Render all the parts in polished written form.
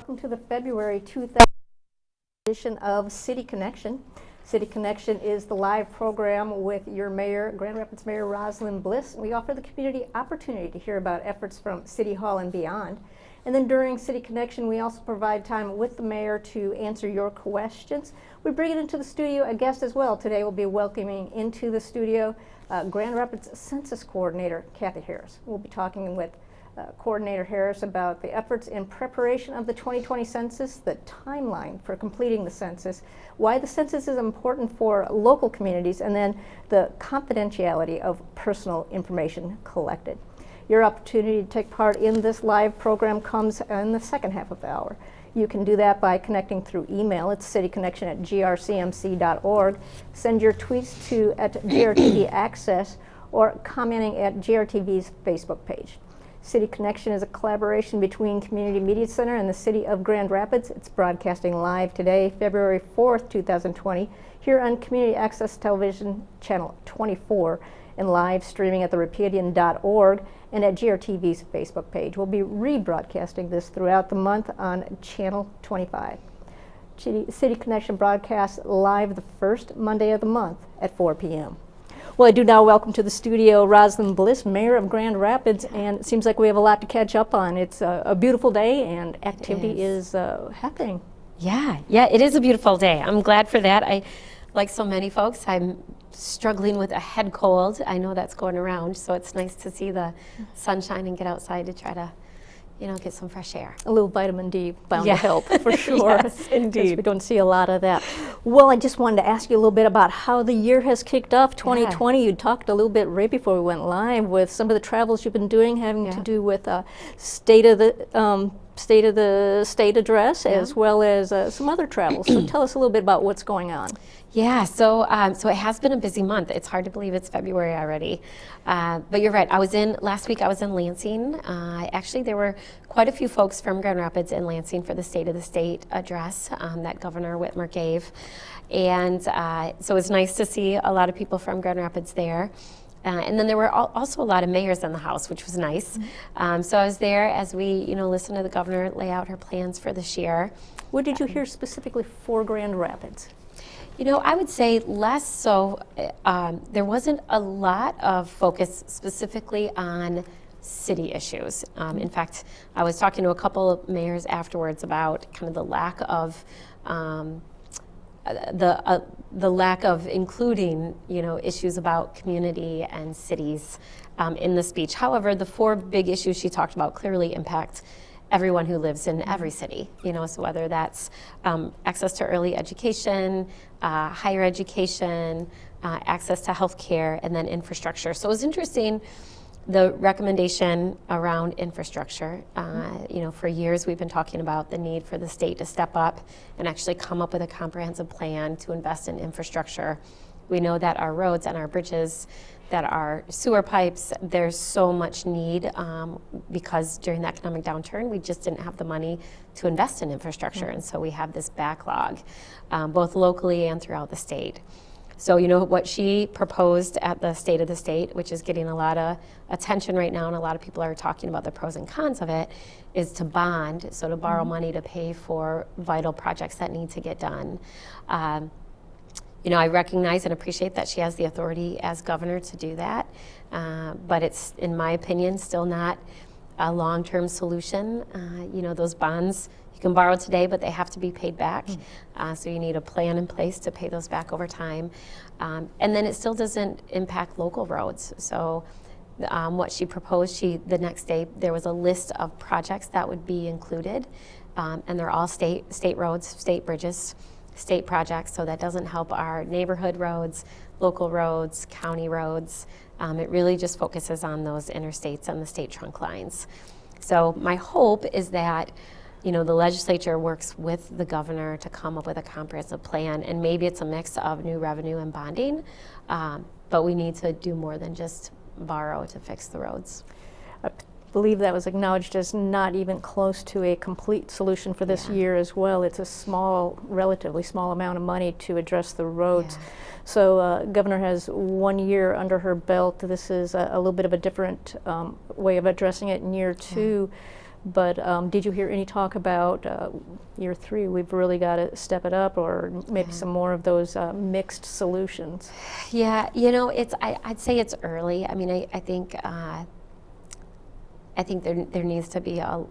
welcome to the February 2000 edition of City Connection. City Connection is the live program with your mayor, Grand Rapids Mayor Rosalynn Bliss. We offer the community opportunity to hear about efforts from City Hall and beyond. And then during City Connection, we also provide time with the mayor to answer your questions. We bring it into the studio a guest as well. Today we'll be welcoming into the studio Grand Rapids Census Coordinator Kathi Harris. We'll be talking with Coordinator Harris about the efforts in preparation of the 2020 census, the timeline for completing the census, why the census is important for local communities, and then the confidentiality of personal information collected. Your opportunity to take part in this live program comes in the second half of the hour. You can do that by connecting through email. It's cityconnection@grcmc.org. Send your tweets to @GRTV Access or commenting at GRTV's Facebook page. City Connection is a collaboration between Community Media Center and the City of Grand Rapids. It's broadcasting live today, February 4th, 2020, here on Community Access Television, Channel 24, and live streaming at Rapidian.org and at GRTV's Facebook page. We'll be rebroadcasting this throughout the month on Channel 25. City Connection broadcasts live the first Monday of the month at 4 p.m. Well, I do now welcome to the studio Rosalynn Bliss, Mayor of Grand Rapids, and it seems like we have a lot to catch up on. It's a beautiful day and activity is happening. Yeah, it is a beautiful day. I'm glad for that. Like so many folks, I'm struggling with a head cold. I know that's going around, so it's nice to see the sunshine and get outside to try to, get some fresh air. A little vitamin D bound to help, for sure. Yes, indeed. We don't see a lot of that. Well, I just wanted to ask you a little bit about how the year has kicked off, 2020. You talked a little bit right before we went live with some of the travels you've been doing having to do with state of the state address, as well as some other travels. So tell us a little bit about what's going on. Yeah, so it has been a busy month. It's hard to believe it's February already. But you're right, last week I was in Lansing. Actually, there were quite a few folks from Grand Rapids in Lansing for the State of the State address that Governor Whitmer gave. And so it's nice to see a lot of people from Grand Rapids there. And then there were also a lot of mayors in the house, which was nice. So I was there as we, listened to the governor lay out her plans for this year. What did you hear specifically for Grand Rapids? I would say less so. There wasn't a lot of focus specifically on city issues. In fact, I was talking to a couple of mayors afterwards about kind of the lack of including, issues about community and cities in the speech. However, the four big issues she talked about clearly impact everyone who lives in every city, so whether that's access to early education, higher education, access to health care, and then infrastructure. So it was interesting, the recommendation around infrastructure. For years we've been talking about the need for the state to step up and actually come up with a comprehensive plan to invest in infrastructure. We know that our roads and our bridges, that our sewer pipes, there's so much need because during the economic downturn, we just didn't have the money to invest in infrastructure. And so we have this backlog, both locally and throughout the state. So what she proposed at the State of the State, which is getting a lot of attention right now, and a lot of people are talking about the pros and cons of it, is to bond, so to borrow money to pay for vital projects that need to get done. I recognize and appreciate that she has the authority as governor to do that, but it's, in my opinion, still not a long-term solution. Those bonds, you can borrow today, but they have to be paid back. So you need a plan in place to pay those back over time. And then it still doesn't impact local roads. So what she proposed, the next day, there was a list of projects that would be included, and they're all state roads, state bridges, state projects, so that doesn't help our neighborhood roads, local roads, county roads. It really just focuses on those interstates and the state trunk lines. So my hope is that the legislature works with the governor to come up with a comprehensive plan, and maybe it's a mix of new revenue and bonding, but we need to do more than just borrow to fix the roads. I believe that was acknowledged as not even close to a complete solution for this year as well. It's a relatively small amount of money to address the roads. So Governor has 1 year under her belt. This is a little bit of a different way of addressing it in year two. But did you hear any talk about year 3, we've really got to step it up, or maybe some more of those mixed solutions? Yeah, I'd say it's early. I mean, I think there needs to be a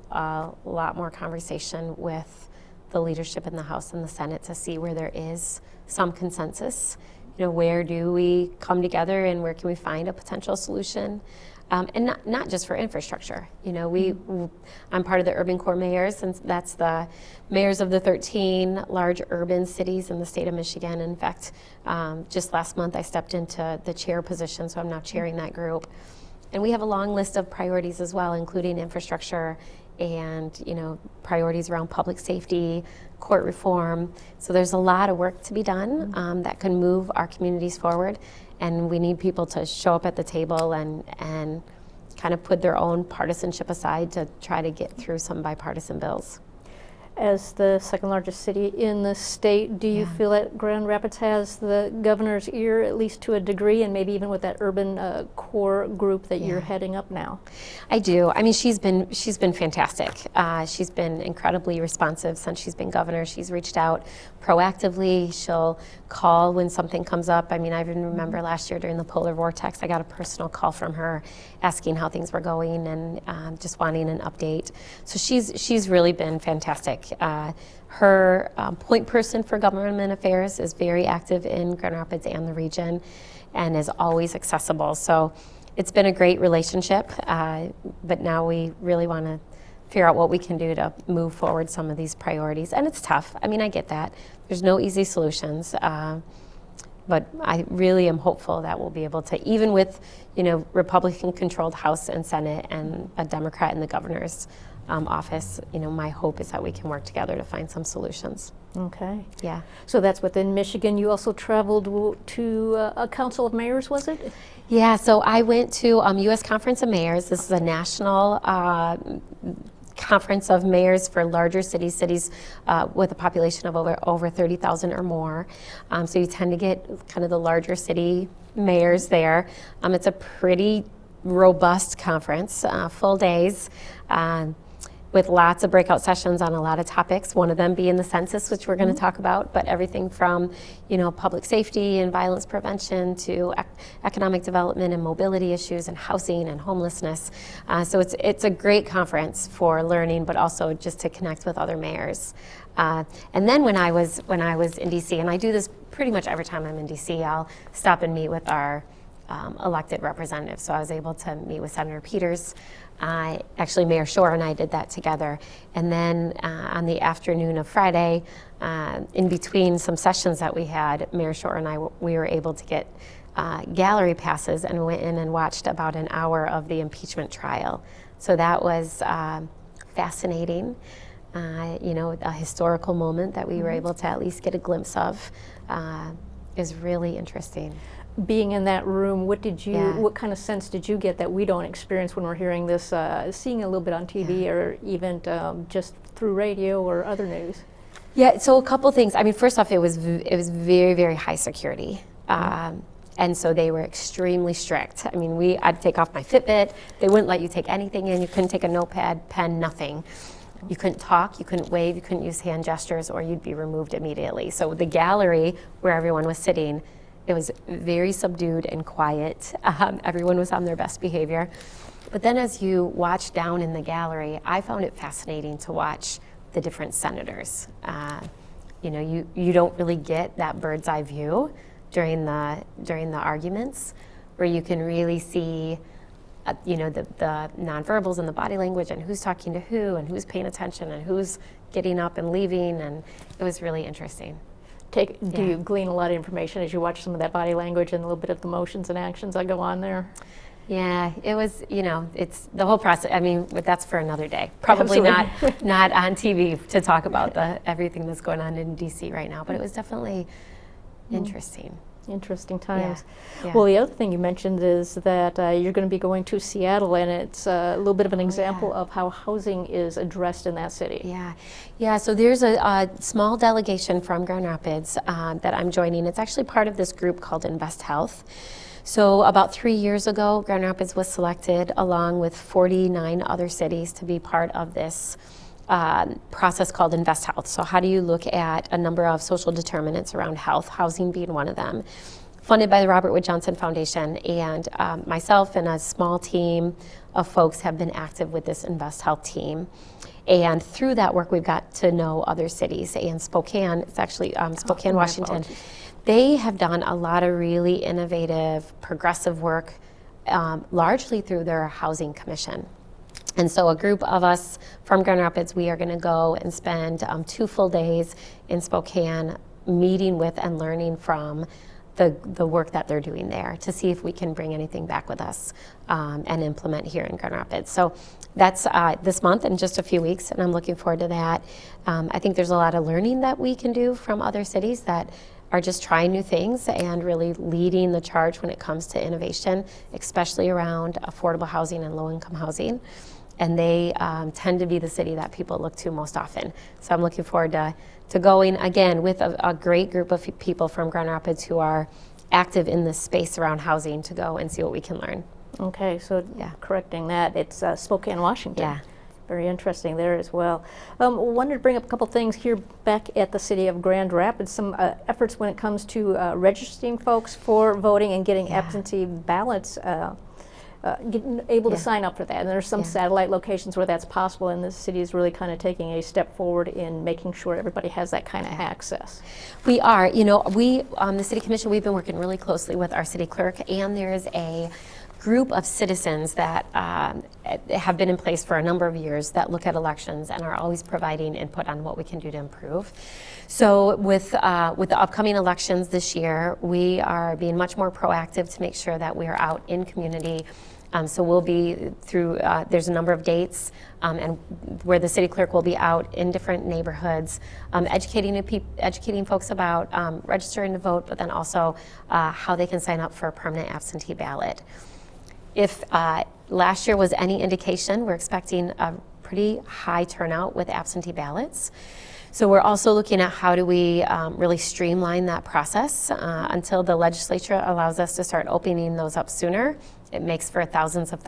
lot more conversation with the leadership in the House and the Senate to see where there is some consensus. Where do we come together and where can we find a potential solution? And not just for infrastructure. I'm part of the Urban Core Mayors, and that's the mayors of the 13 large urban cities in the state of Michigan. In fact, just last month I stepped into the chair position, so I'm now chairing that group. And we have a long list of priorities as well, including infrastructure and priorities around public safety, court reform. So there's a lot of work to be done that can move our communities forward. And we need people to show up at the table and kind of put their own partisanship aside to try to get through some bipartisan bills. As the second largest city in the state, do you feel that Grand Rapids has the governor's ear, at least to a degree, and maybe even with that urban core group that you're heading up now? I do. I mean, she's been fantastic. She's been incredibly responsive since she's been governor. She's reached out proactively. She'll call when something comes up. I mean, I even remember last year during the polar vortex, I got a personal call from her asking how things were going and just wanting an update. So she's really been fantastic. Her point person for government affairs is very active in Grand Rapids and the region and is always accessible. So it's been a great relationship, but now we really want to figure out what we can do to move forward some of these priorities. And it's tough. I mean, I get that. There's no easy solutions. But I really am hopeful that we'll be able to, even with, Republican-controlled House and Senate and a Democrat in the governor's office, my hope is that we can work together to find some solutions. Okay. Yeah. So that's within Michigan. You also traveled to a Council of Mayors, was it? Yeah, so I went to U.S. Conference of Mayors. This is a national conference of mayors for larger cities with a population of over 30,000 or more. So you tend to get kind of the larger city mayors there. It's a pretty robust conference, full days, with lots of breakout sessions on a lot of topics, one of them being the census, which we're going to talk about, but everything from, public safety and violence prevention to economic development and mobility issues and housing and homelessness. So it's a great conference for learning, but also just to connect with other mayors. And then when I was in DC, and I do this pretty much every time I'm in DC, I'll stop and meet with our elected representatives. So I was able to meet with Senator Peters. Actually, Mayor Shore and I did that together. And then on the afternoon of Friday, in between some sessions that we had, Mayor Shore and we were able to get gallery passes and went in and watched about an hour of the impeachment trial. So that was fascinating. A historical moment that we were able to at least get a glimpse of is really interesting. Being in that room, what kind of sense did you get that we don't experience when we're hearing this, seeing a little bit on TV or even just through radio or other news? Yeah, so a couple things. I mean, first off, it was very, very high security. And so they were extremely strict. I mean, I'd take off my Fitbit. They wouldn't let you take anything in. You couldn't take a notepad, pen, nothing. You couldn't talk, you couldn't wave, you couldn't use hand gestures, or you'd be removed immediately. So the gallery where everyone was sitting, it was very subdued and quiet. Everyone was on their best behavior. But then as you watch down in the gallery, I found it fascinating to watch the different senators. You don't really get that bird's eye view during the arguments, where you can really see the nonverbals and the body language and who's talking to who and who's paying attention and who's getting up and leaving, and it was really interesting. Do you glean a lot of information as you watch some of that body language and a little bit of the motions and actions that go on there? Yeah, it was, it's the whole process. I mean, but that's for another day. Probably not on TV to talk about everything that's going on in DC right now, but it was definitely interesting. Interesting times. Yeah. Well, the other thing you mentioned is that you're going to be going to Seattle, and it's a little bit of an example of how housing is addressed in that city. Yeah. So there's a small delegation from Grand Rapids that I'm joining. It's actually part of this group called Invest Health. So about 3 years ago, Grand Rapids was selected along with 49 other cities to be part of this process called Invest Health. So how do you look at a number of social determinants around health, housing being one of them, funded by the Robert Wood Johnson Foundation. And myself and a small team of folks have been active with this Invest Health team. And through that work, we've got to know other cities. And Spokane, it's actually Spokane, Washington. They have done a lot of really innovative, progressive work, largely through their housing commission. And so a group of us from Grand Rapids, we are going to go and spend 2 full days in Spokane meeting with and learning from the work that they're doing there to see if we can bring anything back with us and implement here in Grand Rapids. So that's this month in just a few weeks, and I'm looking forward to that. I think there's a lot of learning that we can do from other cities that are just trying new things and really leading the charge when it comes to innovation, especially around affordable housing and low-income housing. And they tend to be the city that people look to most often. So I'm looking forward to going again with a great group of people from Grand Rapids who are active in this space around housing to go and see what we can learn. Okay, so correcting that, it's Spokane, Washington. Yeah. Very interesting there as well. Wanted to bring up a couple things here back at the city of Grand Rapids, some efforts when it comes to registering folks for voting and getting absentee ballots, getting able to sign up for that. And there's some satellite locations where that's possible, and the city is really kind of taking a step forward in making sure everybody has that kind of access. We are, we, the City Commission, we've been working really closely with our city clerk, and there's a group of citizens that have been in place for a number of years that look at elections and are always providing input on what we can do to improve. So with the upcoming elections this year, we are being much more proactive to make sure that we are out in community. So we'll be through, there's a number of dates and where the city clerk will be out in different neighborhoods, educating folks about registering to vote, but then also how they can sign up for a permanent absentee ballot. If last year was any indication, we're expecting a pretty high turnout with absentee ballots. So we're also looking at how do we really streamline that process until the legislature allows us to start opening those up sooner. It makes for thousands of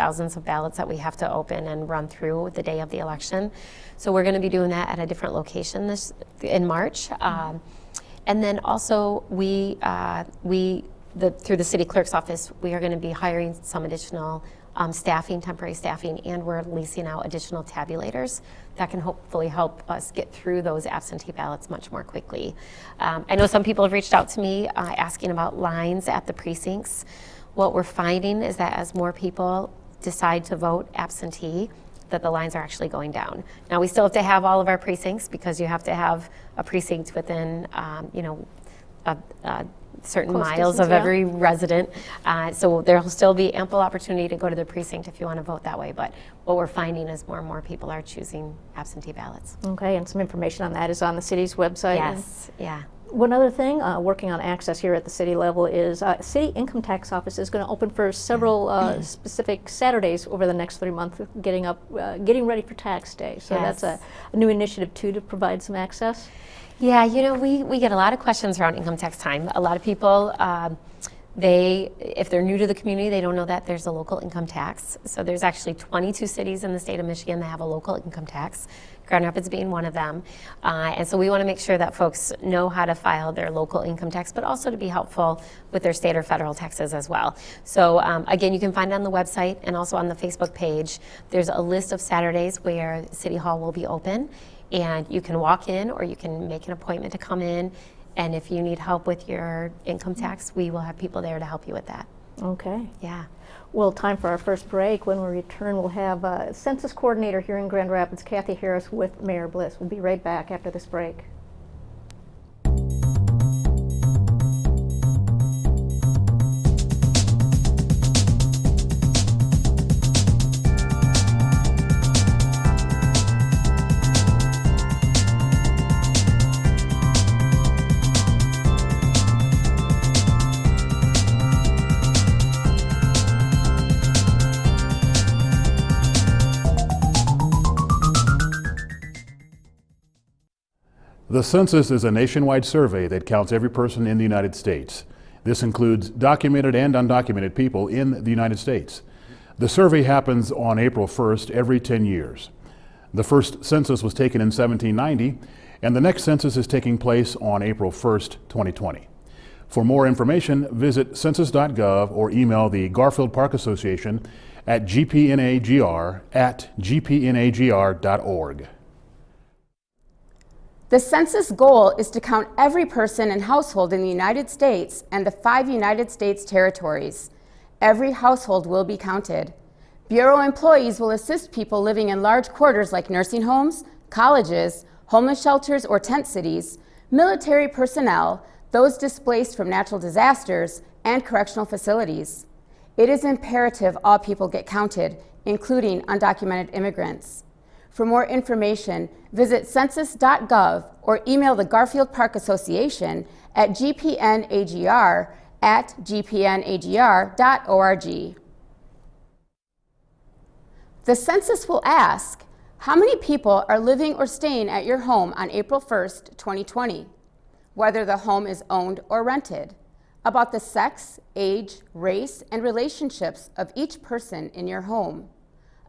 ballots that we have to open and run through the day of the election. So we're going to be doing that at a different location in March. And then also through the city clerk's office, we are going to be hiring some additional temporary staffing, and we're leasing out additional tabulators that can hopefully help us get through those absentee ballots much more quickly. I know some people have reached out to me asking about lines at the precincts. What we're finding is that as more people decide to vote absentee, that the lines are actually going down. Now we still have to have all of our precincts because you have to have a precinct within, certain close miles distance, of every resident. So there'll still be ample opportunity to go to the precinct if you want to vote that way. But what we're finding is more and more people are choosing absentee ballots. Okay, and some information on that is on the city's website. Yes, yeah. One other thing, working on access here at the city level is City Income Tax Office is going to open for several specific Saturdays over the next 3 months, getting ready for tax day. So that's a new initiative too to provide some access. Yeah, we get a lot of questions around income tax time. A lot of people, if they're new to the community, they don't know that there's a local income tax. So there's actually 22 cities in the state of Michigan that have a local income tax, Grand Rapids being one of them. And so we want to make sure that folks know how to file their local income tax, but also to be helpful with their state or federal taxes as well. So again, you can find it on the website and also on the Facebook page. There's a list of Saturdays where City Hall will be open, and you can walk in or you can make an appointment to come in. And if you need help with your income tax, we will have people there to help you with that. Okay. Yeah. Well, time for our first break. When we return, we'll have Census Coordinator here in Grand Rapids, Kathi Harris, with Mayor Bliss. We'll be right back after this break. The census is a nationwide survey that counts every person in the United States. This includes documented and undocumented people in the United States. The survey happens on April 1st every 10 years. The first census was taken in 1790, and the next census is taking place on April 1st, 2020. For more information, visit census.gov or email the Garfield Park Association at gpnagr@gpnagr.org. The census goal is to count every person and household in the United States and the 5 United States territories. Every household will be counted. Bureau employees will assist people living in large quarters like nursing homes, colleges, homeless shelters or tent cities, military personnel, those displaced from natural disasters, and correctional facilities. It is imperative all people get counted, including undocumented immigrants. For more information, visit census.gov or email the Garfield Park Association at gpnagr@gpnagr.org. The census will ask, how many people are living or staying at your home on April 1st, 2020? Whether the home is owned or rented, about the sex, age, race, and relationships of each person in your home,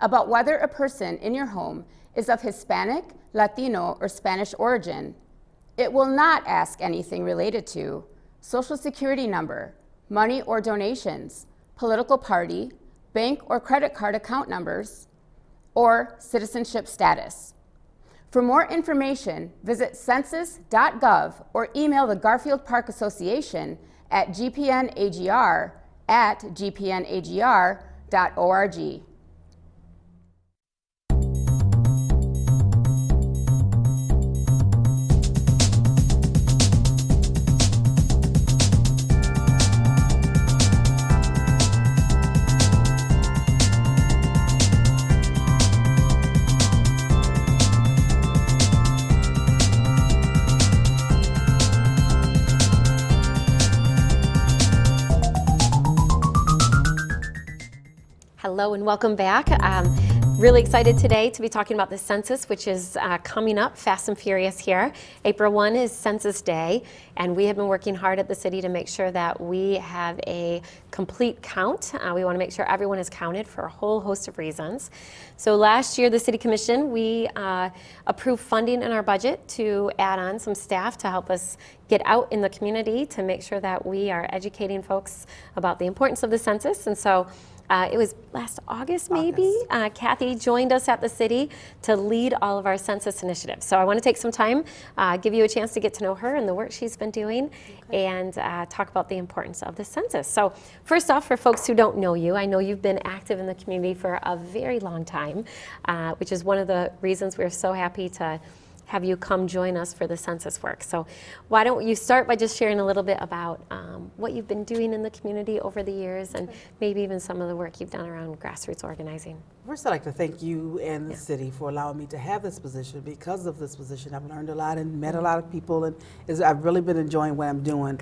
about whether a person in your home is of Hispanic, Latino, or Spanish origin. It will not ask anything related to Social Security number, money or donations, political party, bank or credit card account numbers, or citizenship status. For more information, visit census.gov or email the Garfield Park Association at gpnagr@gpnagr.org. Hello and welcome back. Really excited today to be talking about the census, which is coming up fast and furious here. April 1 is Census Day, and we have been working hard at the city to make sure that we have a complete count. We want to make sure everyone is counted for a whole host of reasons. So last year, the City Commission, we approved funding in our budget to add on some staff to help us get out in the community to make sure that we are educating folks about the importance of the census. And so it was last August, maybe, Kathi joined us at the city to lead all of our census initiatives. So I want to take some time, give you a chance to get to know her and the work she's been doing, and talk about the importance of the census. So first off, for folks who don't know you, I know you've been active in the community for a very long time, which is one of the reasons we're so happy to have you come join us for the census work. So why don't you start by just sharing a little bit about what you've been doing in the community over the years, and maybe even some of the work you've done around grassroots organizing. First, I'd like to thank you and the city for allowing me to have this position. Because of this position, I've learned a lot and met a lot of people, and I've really been enjoying what I'm doing.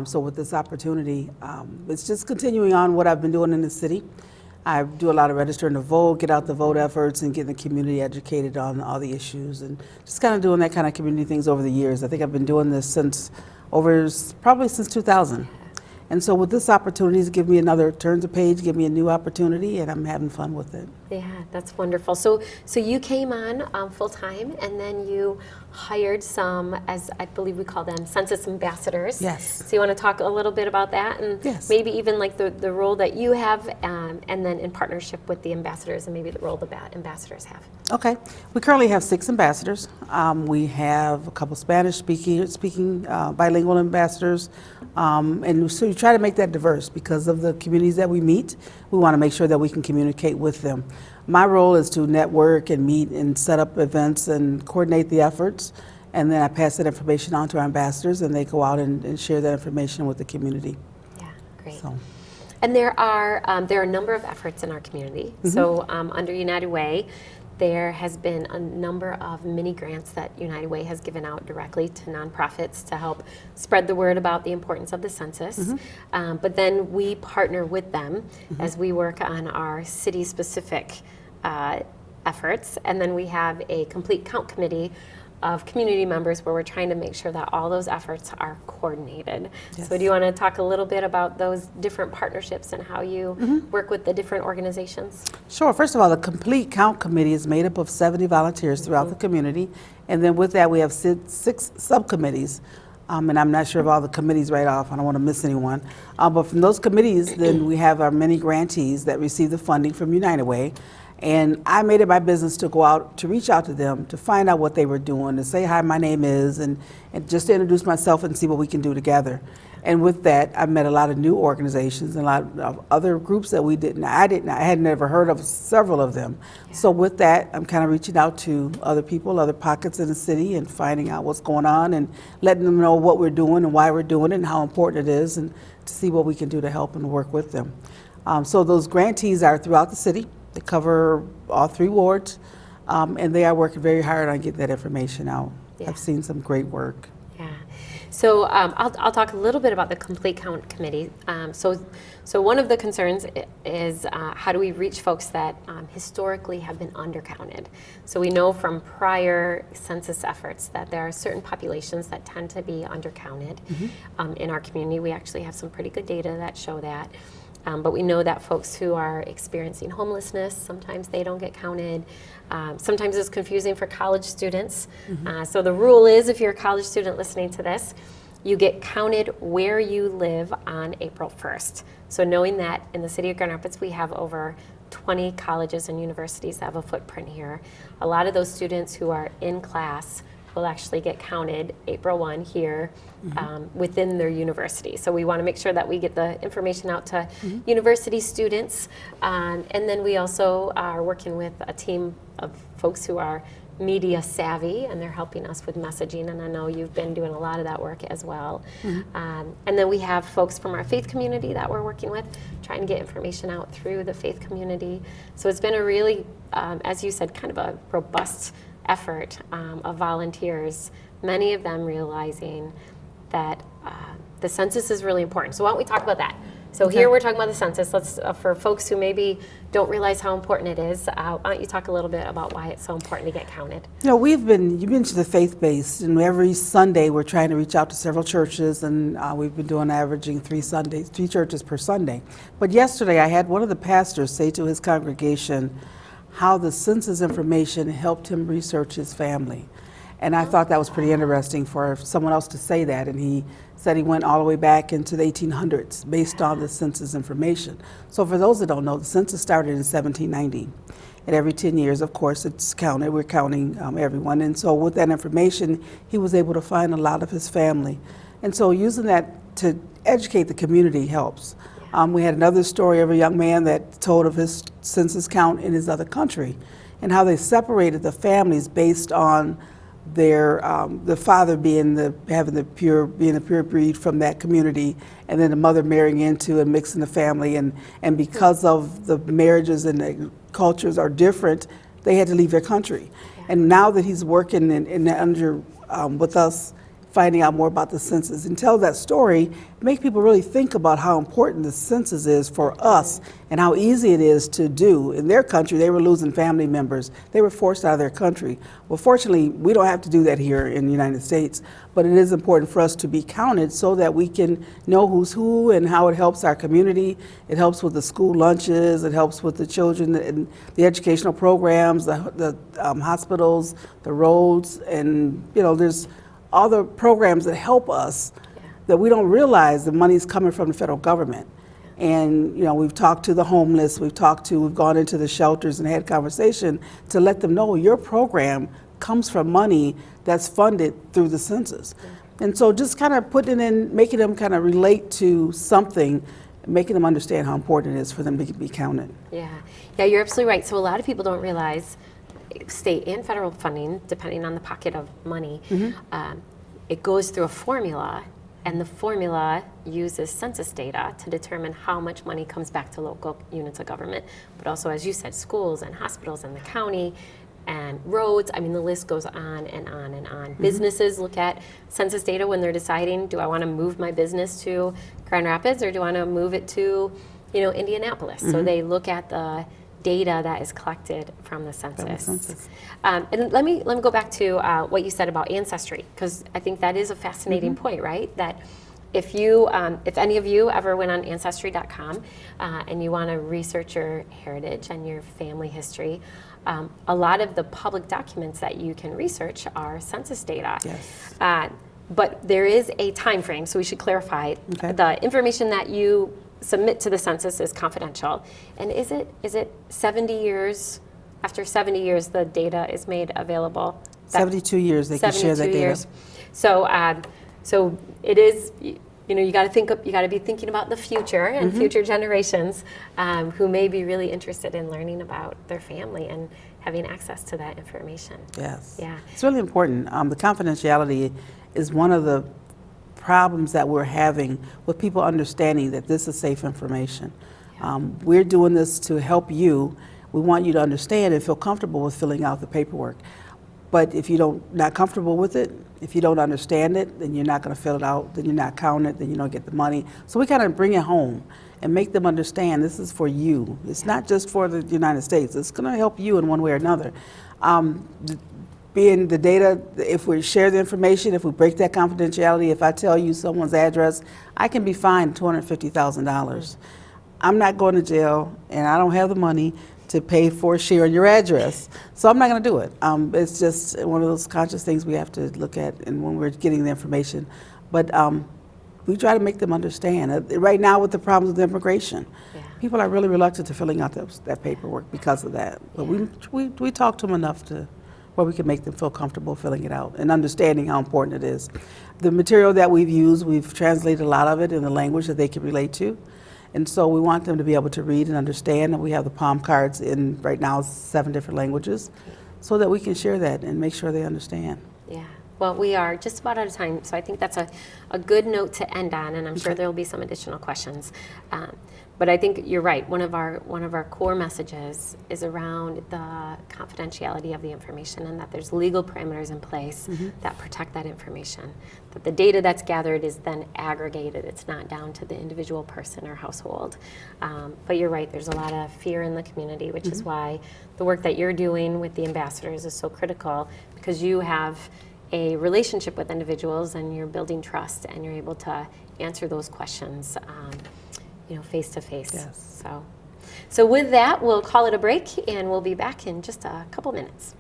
So with this opportunity, it's just continuing on what I've been doing in the city. I do a lot of registering to vote, get out the vote efforts, and getting the community educated on all the issues, and just kind of doing that kind of community things over the years. I think I've been doing this probably since 2000. And so with this opportunity, it's give me another turn the page, give me a new opportunity, and I'm having fun with it. Yeah, that's wonderful. So you came on full time, and then you hired some, as I believe we call them, census ambassadors. Yes. So you want to talk a little bit about that, and maybe even like the role that you have, and then in partnership with the ambassadors, and maybe the role the ambassadors have. Okay. We currently have 6 ambassadors. We have a couple Spanish speaking bilingual ambassadors, and so we try to make that diverse because of the communities that we meet. We want to make sure that we can communicate with them. My role is to network and meet and set up events and coordinate the efforts, and then I pass that information on to our ambassadors, and they go out and share that information with the community. Yeah, great. So. And there are a number of efforts in our community. Mm-hmm. So under United Way, there has been a number of mini grants that United Way has given out directly to nonprofits to help spread the word about the importance of the census. Mm-hmm. But then we partner with them as we work on our city-specific efforts. And then we have a complete count committee of community members where we're trying to make sure that all those efforts are coordinated. Yes. So do you want to talk a little bit about those different partnerships and how you work with the different organizations? Sure. First of all, the Complete Count Committee is made up of 70 volunteers throughout the community. And then with that, we have 6 subcommittees. And I'm not sure of all the committees right off. I don't want to miss anyone. But from those committees, then we have our many grantees that receive the funding from United Way. And I made it my business to go out, to reach out to them, to find out what they were doing, to say, hi, my name is, and just to introduce myself and see what we can do together. And with that, I met a lot of new organizations and a lot of other groups that I had never heard of several of them. Yeah. So with that, I'm kind of reaching out to other people, other pockets in the city, and finding out what's going on and letting them know what we're doing and why we're doing it and how important it is, and to see what we can do to help and work with them. So those grantees are throughout the city. They cover all 3 wards, and they are working very hard on getting that information out. Yeah. I've seen some great work. Yeah. So I'll talk a little bit about the Complete Count Committee. So one of the concerns is how do we reach folks that historically have been undercounted? So we know from prior census efforts that there are certain populations that tend to be undercounted in our community. We actually have some pretty good data that show that. But we know that folks who are experiencing homelessness, sometimes they don't get counted. Sometimes it's confusing for college students. So the rule is, if you're a college student listening to this, you get counted where you live on April 1st. So knowing that in the city of Grand Rapids, we have over 20 colleges and universities that have a footprint here. A lot of those students who are in class will actually get counted April 1 here within their university. So we want to make sure that we get the information out to university students. And then we also are working with a team of folks who are media savvy, and they're helping us with messaging, and I know you've been doing a lot of that work as well. And then we have folks from our faith community that we're working with, trying to get information out through the faith community. So it's been a really, as you said, kind of a robust effort of volunteers, many of them realizing that the census is really important. So why don't we talk about that? So here we're talking about the census. Let's, for folks who maybe don't realize how important it is, why don't you talk a little bit about why it's so important to get counted? You know, you mentioned the faith-based, and every Sunday we're trying to reach out to several churches, and we've been doing averaging 3 churches per Sunday. But yesterday I had one of the pastors say to his congregation how the census information helped him research his family. And I thought that was pretty interesting for someone else to say that, and he said he went all the way back into the 1800s based on the census information. So for those that don't know, the census started in 1790. And every 10 years, of course, it's counted. We're counting everyone. And so with that information, he was able to find a lot of his family. And so using that to educate the community helps. We had another story of a young man that told of his census count in his other country and how they separated the families based on their the father being a pure breed from that community, and then the mother marrying into and mixing the family, and because of the marriages and the cultures are different, they had to leave their country. And now that he's working with us, finding out more about the census and tell that story, make people really think about how important the census is for us and how easy it is to do. In their country, they were losing family members. They were forced out of their country. Well, fortunately, we don't have to do that here in the United States, but it is important for us to be counted so that we can know who's who and how it helps our community. It helps with the school lunches, it helps with the children and the educational programs, the hospitals, the roads, and there's all the programs that help us that we don't realize the money's coming from the federal government. And we've talked to the homeless, we've gone into the shelters and had conversation to let them know your program comes from money that's funded through the census. And so just kind of putting in, making them kind of relate to something, making them understand how important it is for them to be counted. Yeah, you're absolutely right. So a lot of people don't realize state and federal funding, depending on the pocket of money, it goes through a formula, and the formula uses census data to determine how much money comes back to local units of government, but also, as you said, schools and hospitals and the county and roads. I mean, the list goes on and on and on. Businesses look at census data when they're deciding, do I want to move my business to Grand Rapids or do I want to move it to Indianapolis? So they look at the data that is collected from the census. census. And let me go back to what you said about ancestry, because I think that is a fascinating point, right? That if any of you ever went on Ancestry.com and you want to research your heritage and your family history, a lot of the public documents that you can research are census data. Yes. But there is a time frame, so we should clarify. Okay. The information that you submit to the census is confidential. And is it 70 years? After 70 years, the data is made available. 72 years they can share that 72 data. years. So it is. You got to be thinking about the future and future generations who may be really interested in learning about their family and having access to that information. Yes. Yeah. It's really important. The confidentiality is one of the problems that we're having with people understanding that this is safe information. We're doing this to help you. We want you to understand and feel comfortable with filling out the paperwork. But if you're not comfortable with it, if you don't understand it, then you're not going to fill it out, then you're not counting it, then you don't get the money. So we kind of bring it home and make them understand this is for you. It's not just for the United States. It's going to help you in one way or another. Being the data, if we share the information, if we break that confidentiality, if I tell you someone's address, I can be fined $250,000. I'm not going to jail, and I don't have the money to pay for sharing your address. So I'm not going to do it. It's just one of those conscious things we have to look at and when we're getting the information. But we try to make them understand. Right now with the problems with immigration, people are really reluctant to filling out that paperwork because of that. But we talk to them enough to where we can make them feel comfortable filling it out and understanding how important it is. The material that we've used, we've translated a lot of it in the language that they can relate to. And so we want them to be able to read and understand, and we have the palm cards in right now 7 different languages so that we can share that and make sure they understand. Yeah. Well, we are just about out of time, so I think that's a good note to end on, and I'm sure there will be some additional questions. But I think you're right. One of our core messages is around the confidentiality of the information, and that there's legal parameters in place that protect that information. That the data that's gathered is then aggregated. It's not down to the individual person or household. But you're right. There's a lot of fear in the community, which is why the work that you're doing with the ambassadors is so critical, because you have a relationship with individuals and you're building trust and you're able to answer those questions face to face. Yes. So with that, we'll call it a break and we'll be back in just a couple minutes.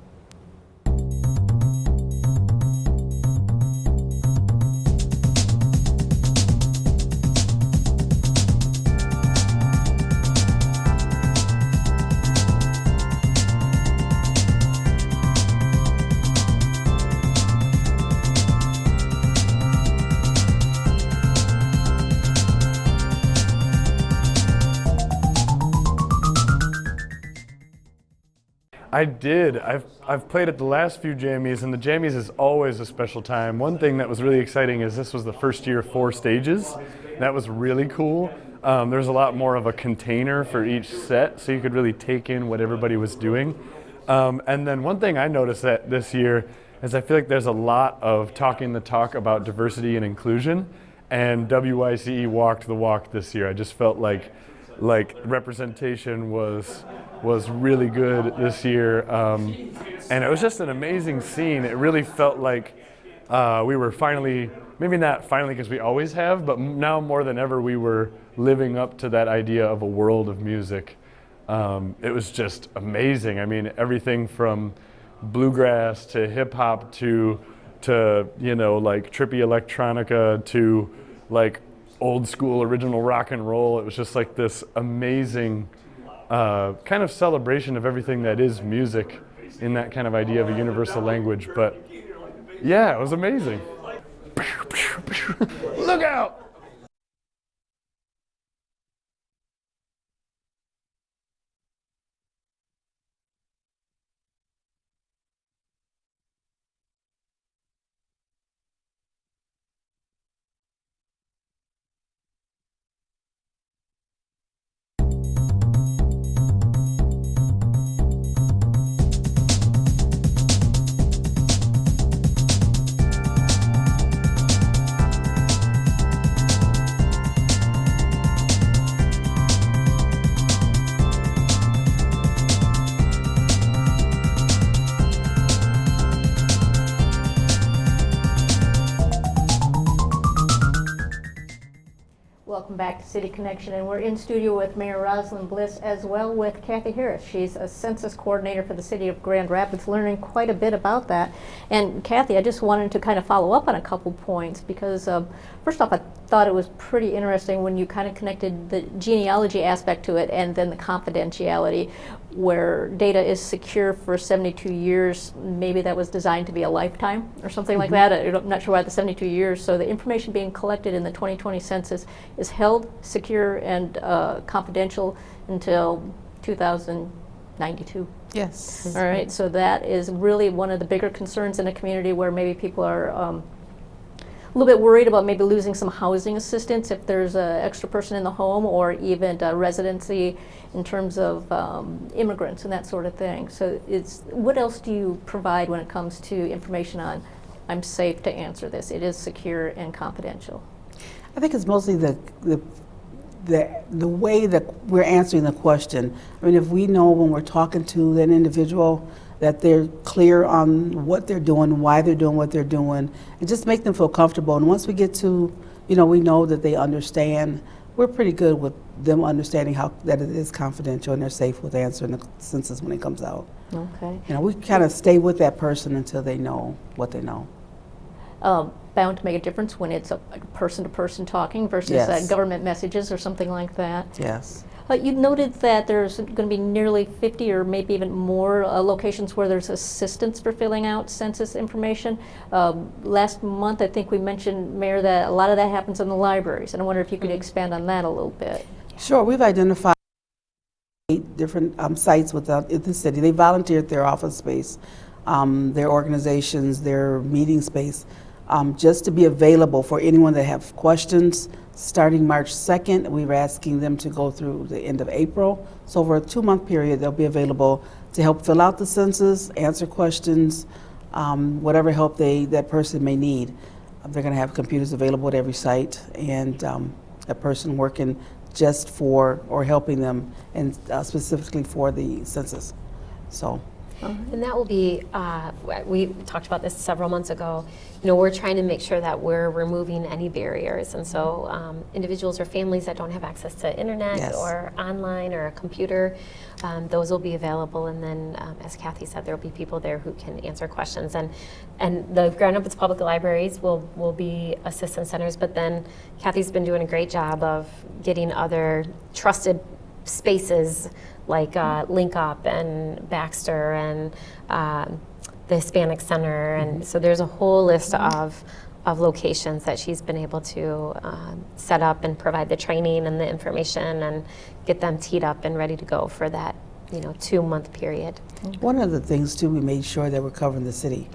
I did. I've played at the last few jammies, and the jammies is always a special time. One thing that was really exciting is this was the first year 4 stages. That was really cool. There's a lot more of a container for each set, so you could really take in what everybody was doing. And then one thing I noticed that this year is I feel like there's a lot of talking the talk about diversity and inclusion, and WYCE walked the walk this year. I just felt like representation was really good this year, and it was just an amazing scene. It really felt like we were finally, maybe not finally because we always have, but now more than ever we were living up to that idea of a world of music. It was just amazing. I mean, everything from bluegrass to hip hop to like trippy electronica to like old school original rock and roll. It was just like this amazing kind of celebration of everything that is music in that kind of idea of a universal language. But yeah, it was amazing. Look out! Welcome back to City Connection, and we're in studio with Mayor Rosalynn Bliss as well with Kathi Harris. She's a census coordinator for the city of Grand Rapids, learning quite a bit about that. And Kathi, I just wanted to kind of follow up on a couple points because first off, I thought it was pretty interesting when you kind of connected the genealogy aspect to it and then the confidentiality, where data is secure for 72 years. Maybe that was designed to be a lifetime or something like that. I'm not sure why the 72 years. So the information being collected in the 2020 census is held secure and confidential until 2092. Yes. All right, so that is really one of the bigger concerns in a community where maybe people are a little bit worried about maybe losing some housing assistance if there's an extra person in the home, or even residency in terms of immigrants and that sort of thing. So what else do you provide when it comes to information on, I'm safe to answer this, it is secure and confidential? I think it's mostly the way that we're answering the question. I mean, if we know when we're talking to an individual that they're clear on what they're doing, why they're doing what they're doing, and just make them feel comfortable. And once we get to, we know that they understand, we're pretty good with them understanding that it is confidential and they're safe with answering the census when it comes out. Okay. We kind of stay with that person until they know what they know. Bound to make a difference when it's a person-to-person talking versus Yes. government messages or something like that. Yes. You noted that there's going to be nearly 50 or maybe even more locations where there's assistance for filling out census information. Last month, I think we mentioned, Mayor, that a lot of that happens in the libraries, and I wonder if you could expand on that a little bit. Sure, we've identified 8 different sites within the city. They volunteered their office space, their organizations, their meeting space, just to be available for anyone that have questions. Starting March 2nd, we were asking them to go through the end of April. So over a 2-month period, they'll be available to help fill out the census, answer questions, whatever help that person may need. They're going to have computers available at every site, and a person working just for or helping them, and specifically for the census. So. And that will be, we talked about this several months ago, we're trying to make sure that we're removing any barriers. And so individuals or families that don't have access to internet Yes. or online or a computer, those will be available. And then, as Kathi said, there will be people there who can answer questions. And the Grand Rapids Public Libraries will be assistance centers, but then Kathy's been doing a great job of getting other trusted spaces like Link Up and Baxter and the Hispanic Center, and so there's a whole list of locations that she's been able to set up and provide the training and the information and get them teed up and ready to go for that 2-month period. One of the things too, we made sure that we're covering the city.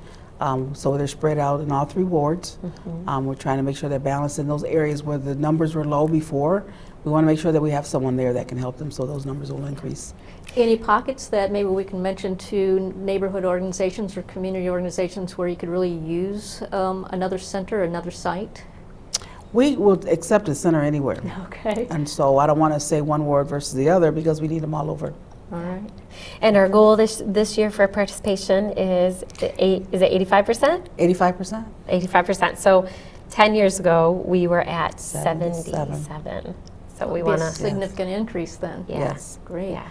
So they're spread out in all 3 wards. We're trying to make sure they're balanced in those areas where the numbers were low before. We want to make sure that we have someone there that can help them, so those numbers will increase. Any pockets that maybe we can mention to neighborhood organizations or community organizations where you could really use another center, another site? We will accept a center anywhere. Okay. And so I don't want to say one ward versus the other because we need them all over. All right. And our goal this year for participation is it 85%? 85%? 85%. So 10 years ago, we were at 77. 77. So we Be want a to, significant increase then. Yes. Great. Yeah.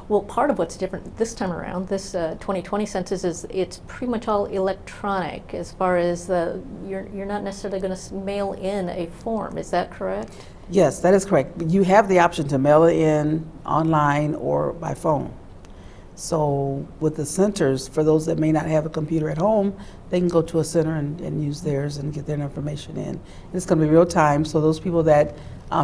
Well, part of what's different this time around, this 2020 census, is it's pretty much all electronic as far as you're not necessarily going to mail in a form. Is that correct? Yes, that is correct. You have the option to mail it in online or by phone. So with the centers, for those that may not have a computer at home, they can go to a center and use theirs and get their information in. It's going to be real time, so those people that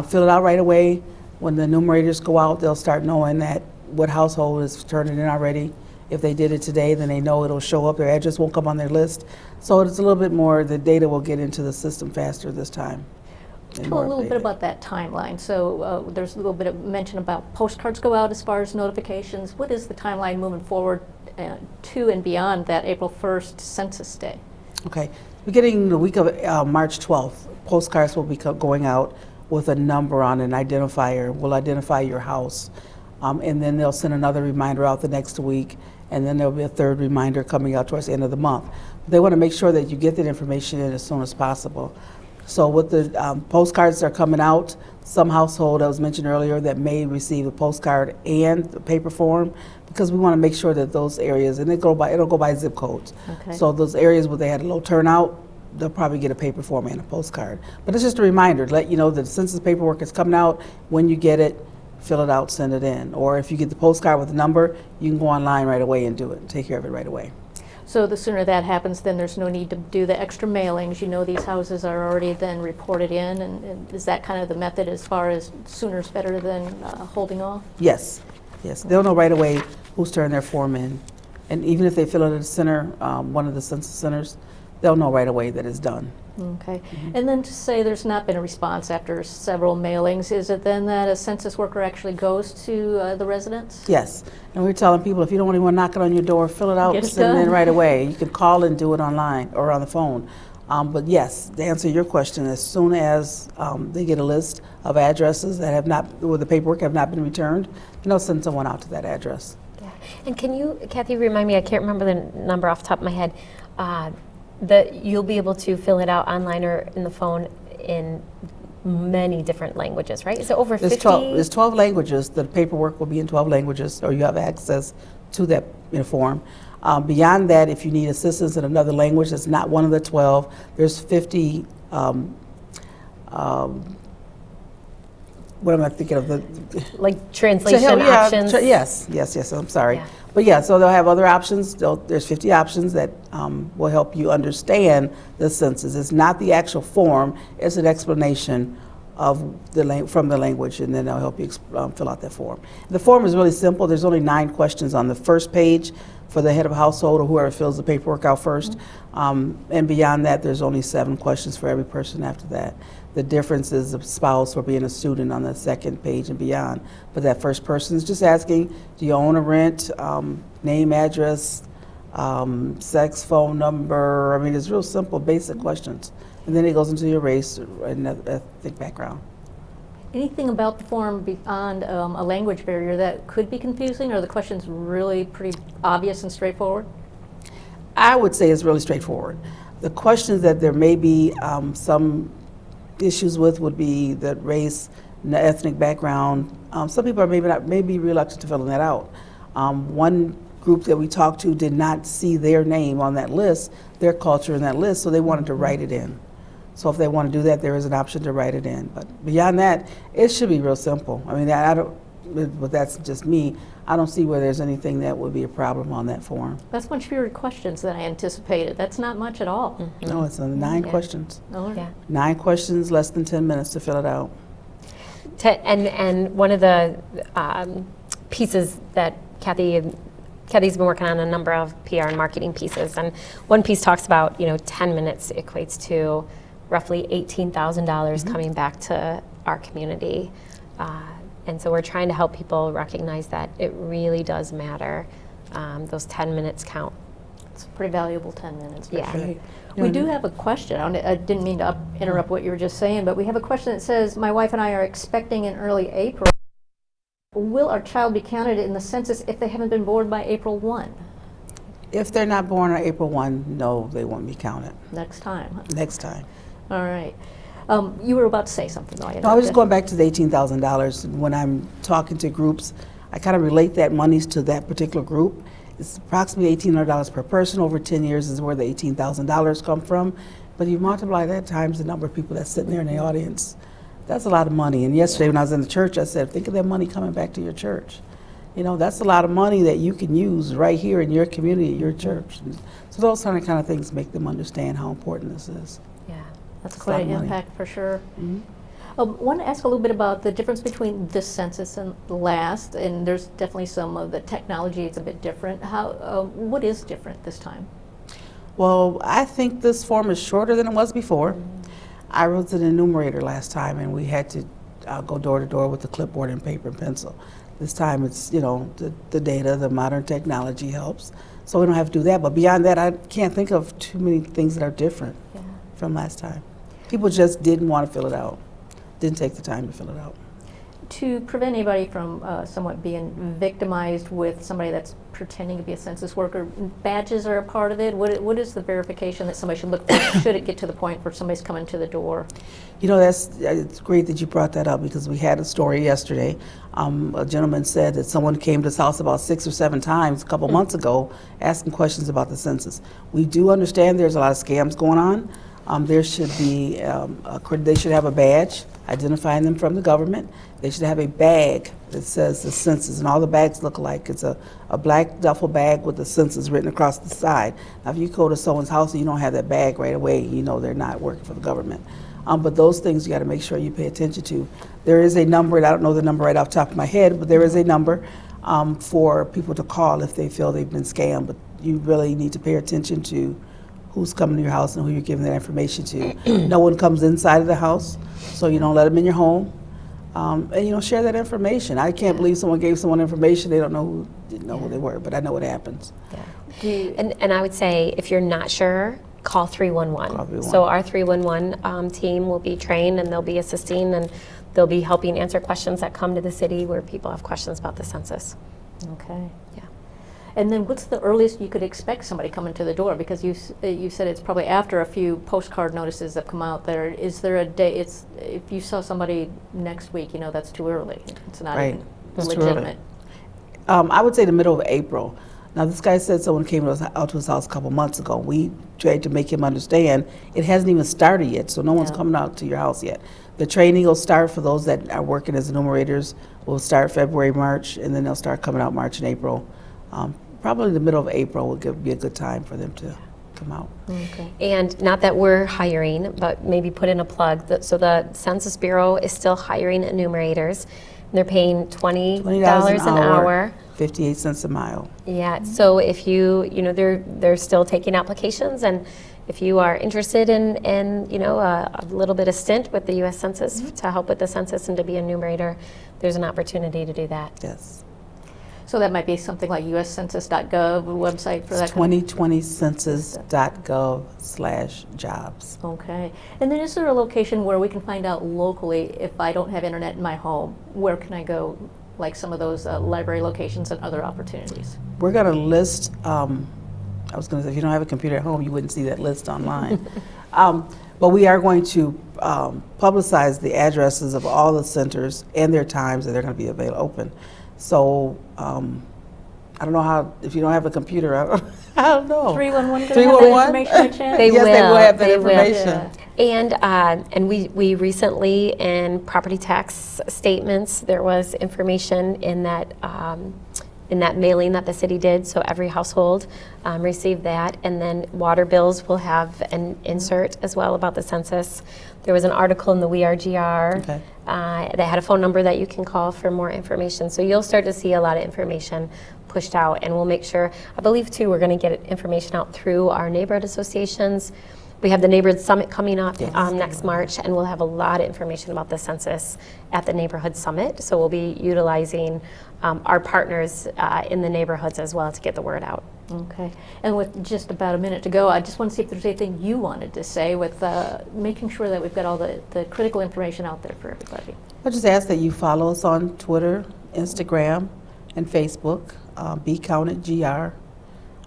fill it out right away, when the enumerators go out, they'll start knowing that what household is turning in already. If they did it today, then they know it'll show up. Their address won't come on their list. So it's a little bit more, the data will get into the system faster this time. Tell a little bit about that timeline. So there's a little bit of mention about postcards go out as far as notifications. What is the timeline moving forward to and beyond that April 1st Census Day? Okay, beginning the week of March 12th, postcards will be going out with a number on an identifier. Will identify your house. And then they'll send another reminder out the next week, and then there'll be a 3rd reminder coming out towards the end of the month. They want to make sure that you get that information in as soon as possible. So with the postcards that are coming out, some household that was mentioned earlier that may receive a postcard and the paper form, because we want to make sure that those areas, and it'll go by zip codes. Okay. So those areas where they had a low turnout, they'll probably get a paper form and a postcard. But it's just a reminder to let you know that the census paperwork is coming out. When you get it, fill it out, send it in. Or if you get the postcard with the number, you can go online right away and do it, take care of it right away. So the sooner that happens, then there's no need to do the extra mailings. You know these houses are already then reported in, and is that kind of the method as far as sooner is better than holding off? Yes, yes. They'll know right away who's turned their form in. And even if they fill it at the center, one of the census centers, they'll know right away that it's done. Okay. And then to say there's not been a response after several mailings, is it then that a census worker actually goes to the residents? Yes, and we're telling people, if you don't want anyone knocking on your door, fill it out, Get it send it in done. right away. You can call and do it online or on the phone. But yes, to answer your question, as soon as they get a list of addresses that have not, where the paperwork have not been returned, then they'll send someone out to that address. Yeah. And can you, Kathi, remind me, I can't remember the number off the top of my head, that you'll be able to fill it out online or in the phone in many different languages, right? Is it over 50? There's 12 languages. The paperwork will be in 12 languages, or you have access to that form. Beyond that, if you need assistance in another language that's not one of the 12, there's 50, what am I thinking of? Like translation Yeah, options? yes, I'm sorry. Yeah. But yeah, so they'll have other options. There's 50 options that will help you understand the census. It's not the actual form, it's an explanation of from the language, and then they'll help you fill out that form. The form is really simple. There's only 9 questions on the first page for the head of a household or whoever fills the paperwork out first. And beyond that, there's only 7 questions for every person after that. The difference is a spouse or being a student on the second page and beyond. But that first person is just asking, do you own or rent, name, address, sex, phone number. I mean, it's real simple, basic questions. And then it goes into your race and ethnic background. Anything about the form beyond a language barrier that could be confusing, or are the questions really pretty obvious and straightforward? I would say it's really straightforward. The questions that there may be some issues with would be the race, the ethnic background. Some people are maybe reluctant to filling that out. One group that we talked to did not see their name on that list, their culture in that list, so they wanted to write it in. So if they want to do that, there is an option to write it in. But beyond that, it should be real simple. I mean, but that's just me. I don't see where there's anything that would be a problem on that form. That's much fewer questions than I anticipated. That's not much at all. No, it's 9 questions. Oh, Yeah. 9 questions, less than 10 minutes to fill it out. And one of the pieces that Kathy's been working on a number of PR and marketing pieces, and one piece talks about 10 minutes equates to roughly $18,000 coming back to our community, and so we're trying to help people recognize that it really does matter. Those 10 minutes count. It's a pretty valuable 10 minutes, for Yeah. sure. We do have a question. I didn't mean to interrupt what you were just saying, but we have a question that says, my wife and I are expecting in early April. Will our child be counted in the census if they haven't been born by April 1? If they're not born on April 1, no, they won't be counted Next time, huh? next time. All right. You were about to say something, though. No, I was just going back to the $18,000. When I'm talking to groups, I kind of relate that monies to that particular group. It's approximately $1,800 per person. Over 10 years is where the $18,000 come from. But you multiply that times the number of people that's sitting there in the audience. That's a lot of money. And yesterday when I was in the church, I said, think of that money coming back to your church. That's a lot of money that you can use right here in your community, your church. And so those kind of things make them understand how important this is. Yeah. That's It's a quite lot an of money. impact, for sure. I want to ask a little bit about the difference between this census and the last, and there's definitely some of the technology is a bit different. What is different this time? Well, I think this form is shorter than it was before. I wrote an enumerator last time, and we had to go door to door with the clipboard and paper and pencil. This time it's, the data, the modern technology helps. So we don't have to do that. But beyond that, I can't think of too many things that are different from last time. People just didn't want to fill it out, didn't take the time to fill it out. To prevent anybody from somewhat being victimized with somebody that's pretending to be a census worker? Badges are a part of it. What is the verification that somebody should look for should it get to the point where somebody's coming to the door? You know, it's great that you brought that up because we had a story yesterday. A gentleman said that someone came to his house about 6 or 7 times a couple months ago asking questions about the census. We do understand there's a lot of scams going on. There should be, they should have a badge identifying them from the government. They should have a bag that says the census, and all the bags look alike. It's a black duffel bag with the census written across the side. Now, if you go to someone's house and you don't have that bag right away, you know they're not working for the government. But those things you got to make sure you pay attention to. There is a number, and I don't know the number right off the top of my head, but there is a number for people to call if they feel they've been scammed. But you really need to pay attention to who's coming to your house and who you're giving that information to. No one comes inside of the house, so you don't let them in your home. And you know, share that information. I can't believe someone gave someone information they didn't know who they were, but I know what happens. Yeah. And I would say if you're not sure, call 311. Call 311. So our 311 team will be trained, and they'll be assisting, and they'll be helping answer questions that come to the city where people have questions about the census. Okay. Yeah. And then what's the earliest you could expect somebody coming to the door? Because you said it's probably after a few postcard notices that come out there. Is there a day, if you saw somebody next week, you know that's too early. It's not Right. even It's too legitimate. I would say the middle of April. Now, this guy said someone came out to his house a couple months ago. We tried to make him understand it hasn't even started yet, so no one's coming out to your house yet. The training will start for those that are working as enumerators. Will start February, March, and then they'll start coming out March and April. Probably the middle of April would be a good time for them to come out. Okay. And not that we're hiring, but maybe put in a plug. So the Census Bureau is still hiring enumerators. They're paying $20 an hour. 58 cents a mile. Yeah, so if you know, they're still taking applications, and if you are interested in you know, a little bit of stint with the U.S. Census to help with the census and to be a numerator, there's an opportunity to do that. Yes. So that might be something like uscensus.gov, a website for that. 2020census.gov/jobs. Okay. And then is there a location where we can find out locally if I don't have internet in my home? Where can I go, like some of those library locations and other opportunities? We're going to list, I was going to say, if you don't have a computer at home, you wouldn't see that list online. But we are going to publicize the addresses of all the centers and their times that they're going to be open. So I don't know how, if you don't have a computer, I don't know. 311 311? have that information by chance? They Yes, will. they will have that They will. information. And we recently, in property tax statements, there was information in that mailing that the city did, so every household received that. And then water bills will have an insert as well about the census. There was an article in the We Are GR Okay. that had a phone number that you can call for more information. So you'll start to see a lot of information pushed out, and we'll make sure, I believe too, we're going to get information out through our neighborhood associations. We have the Neighborhood Summit coming up next March, and we'll have a lot of information about the census at the Neighborhood Summit. So we'll be utilizing our partners in the neighborhoods as well to get the word out. Okay. And with just about a minute to go, I just want to see if there's anything you wanted to say with making sure that we've got all the critical information out there for everybody. I just ask that you follow us on Twitter, Instagram, and Facebook, Be Counted GR.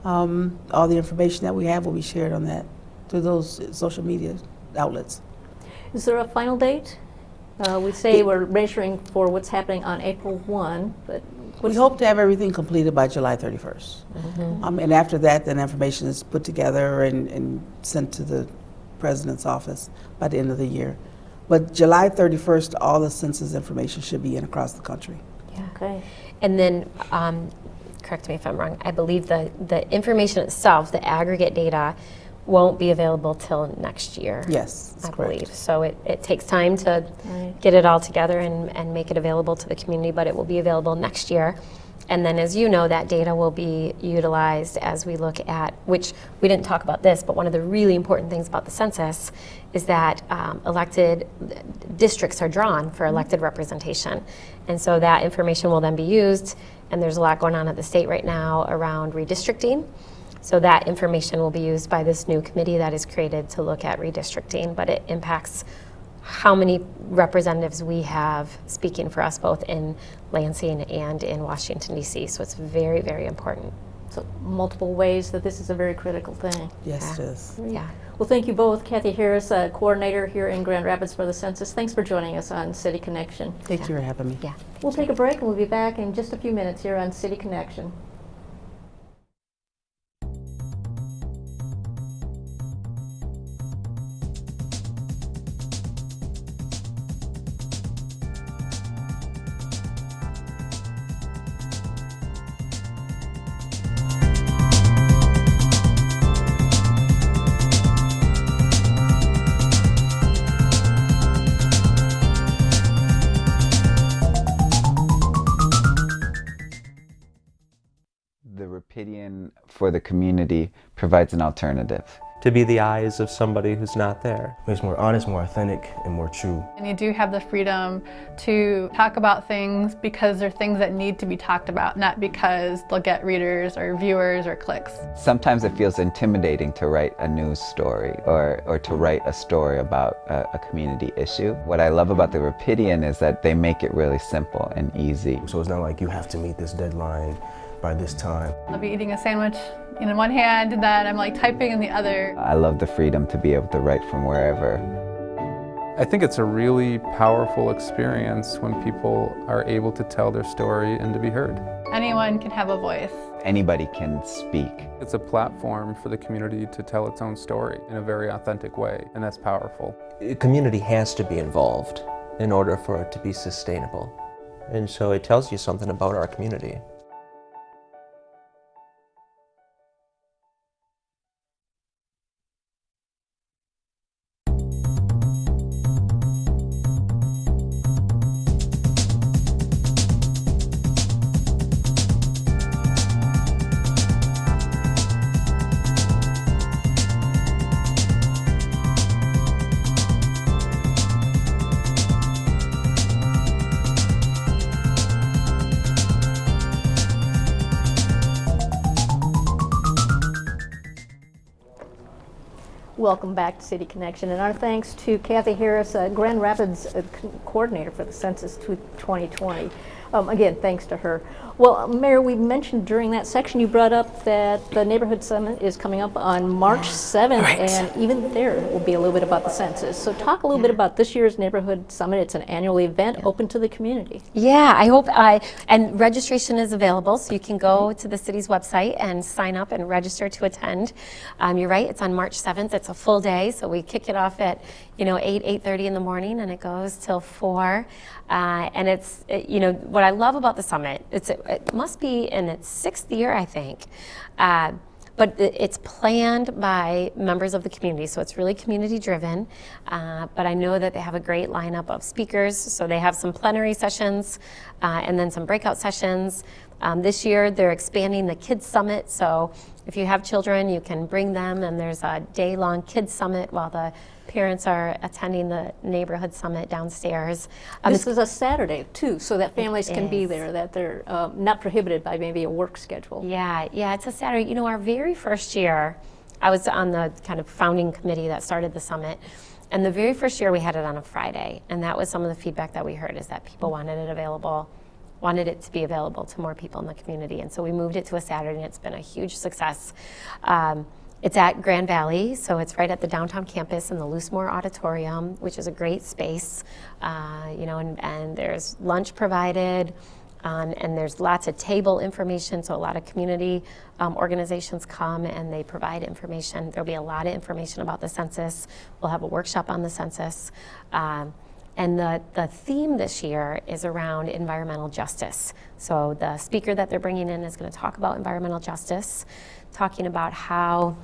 All the information that we have will be shared on that through those social media outlets. Is there a final date? We say we're measuring for what's happening on April 1, but We hope to have everything completed by July 31st. And after that, then information is put together and sent to the president's office by the end of the year. But July 31st, all the census information should be in across the country. Okay. And then, correct me if I'm wrong, I believe the information itself, the aggregate data, won't be available till next year. Yes, that's I correct. believe. So it takes time to Right. get it all together and make it available to the community, but it will be available next year. And then, as you know, that data will be utilized as we look at, which we didn't talk about this, but one of the really important things about the census is that elected districts are drawn for elected representation. And so that information will then be used, and there's a lot going on at the state right now around redistricting. So that information will be used by this new committee that is created to look at redistricting, but it impacts how many representatives we have speaking for us both in Lansing and in Washington, D.C. So it's very, very important. So multiple ways that this is a very critical thing. Yes, it is. Yeah. Well, thank you both. Kathi Harris, coordinator here in Grand Rapids for the Census. Thanks for joining us on City Connection. Thank you for having me. Yeah. We'll take a break and we'll be back in just a few minutes here on City Connection. The Rapidian for the community provides an alternative. To be the eyes of somebody who's not there. It's more honest, more authentic, and more true. And you do have the freedom to talk about things because they're things that need to be talked about, not because they'll get readers or viewers or clicks. Sometimes it feels intimidating to write a news story or to write a story about a community issue. What I love about the Rapidian is that they make it really simple and easy. So it's not like you have to meet this deadline by this time. I'll be eating a sandwich in one hand and then I'm like typing in the other. I love the freedom to be able to write from wherever. I think it's a really powerful experience when people are able to tell their story and to be heard. Anyone can have a voice. Anybody can speak. It's a platform for the community to tell its own story in a very authentic way, and that's powerful. A community has to be involved in order for it to be sustainable. And so it tells you something about our community. Welcome back to City Connection, and our thanks to Kathi Harris, Grand Rapids coordinator for the Census 2020. Again, thanks to her. Well, Mayor, we mentioned during that section you brought up that the Neighborhood Summit is coming up on March 7th, and even there will be a little bit about the census. So talk a little bit about this year's Neighborhood Summit. It's an annual event open to the community. Yeah, and registration is available, so you can go to the city's website and sign up and register to attend. You're right, it's on March 7th. It's a full day, so we kick it off at 8:30 in the morning, and it goes till 4. And it's, what I love about the summit, it must be in its 6th year, I think. But it's planned by members of the community, so it's really community driven. But I know that they have a great lineup of speakers, so they have some plenary sessions and then some breakout sessions. This year they're expanding the Kids Summit, so if you have children, you can bring them, and there's a day-long Kids Summit while the parents are attending the Neighborhood Summit downstairs. This is a Saturday, too, so that families can be there, that they're not prohibited by maybe a work schedule. Yeah, it's a Saturday. Our very first year, I was on the kind of founding committee that started the summit, and the very first year we had it on a Friday, and that was some of the feedback that we heard, is that people wanted it to be available to more people in the community, and so we moved it to a Saturday, and it's been a huge success. It's at Grand Valley, so it's right at the downtown campus in the Loosemore Auditorium, which is a great space, and there's lunch provided, and there's lots of table information, so a lot of community organizations come and they provide information. There'll be a lot of information about the census. We'll have a workshop on the census. And the theme this year is around environmental justice. So the speaker that they're bringing in is going to talk about environmental justice, talking about how,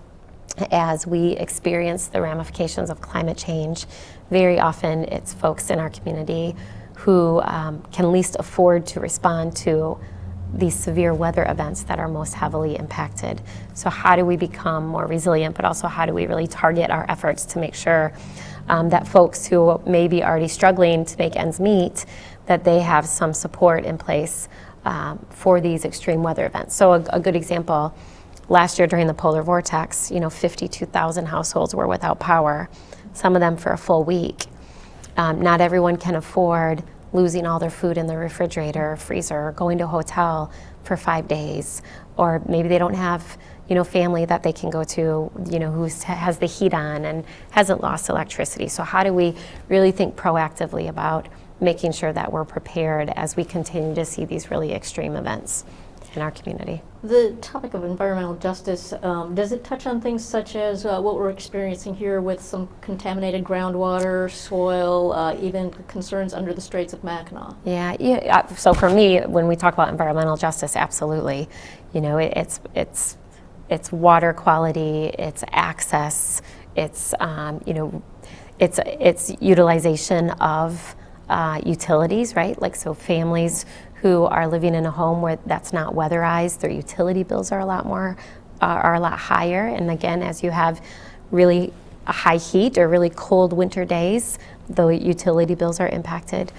as we experience the ramifications of climate change, very often it's folks in our community who can least afford to respond to these severe weather events that are most heavily impacted. So how do we become more resilient, but also how do we really target our efforts to make sure that folks who may be already struggling to make ends meet, that they have some support in place for these extreme weather events. So a good example, last year during the polar vortex, 52,000 households were without power, some of them for a full week. Not everyone can afford losing all their food in the refrigerator or freezer, or going to a hotel for 5 days, or maybe they don't have family that they can go to, who has the heat on and hasn't lost electricity. So how do we really think proactively about making sure that we're prepared as we continue to see these really extreme events in our community? The topic of environmental justice, does it touch on things such as what we're experiencing here with some contaminated groundwater, soil, even concerns under the Straits of Mackinac? Yeah. So for me, when we talk about environmental justice, absolutely. It's water quality, it's access, it's it's utilization of utilities, right? Like, so families who are living in a home where that's not weatherized, their utility bills are a lot higher. And again, as you have really high heat or really cold winter days, the utility bills are impacted.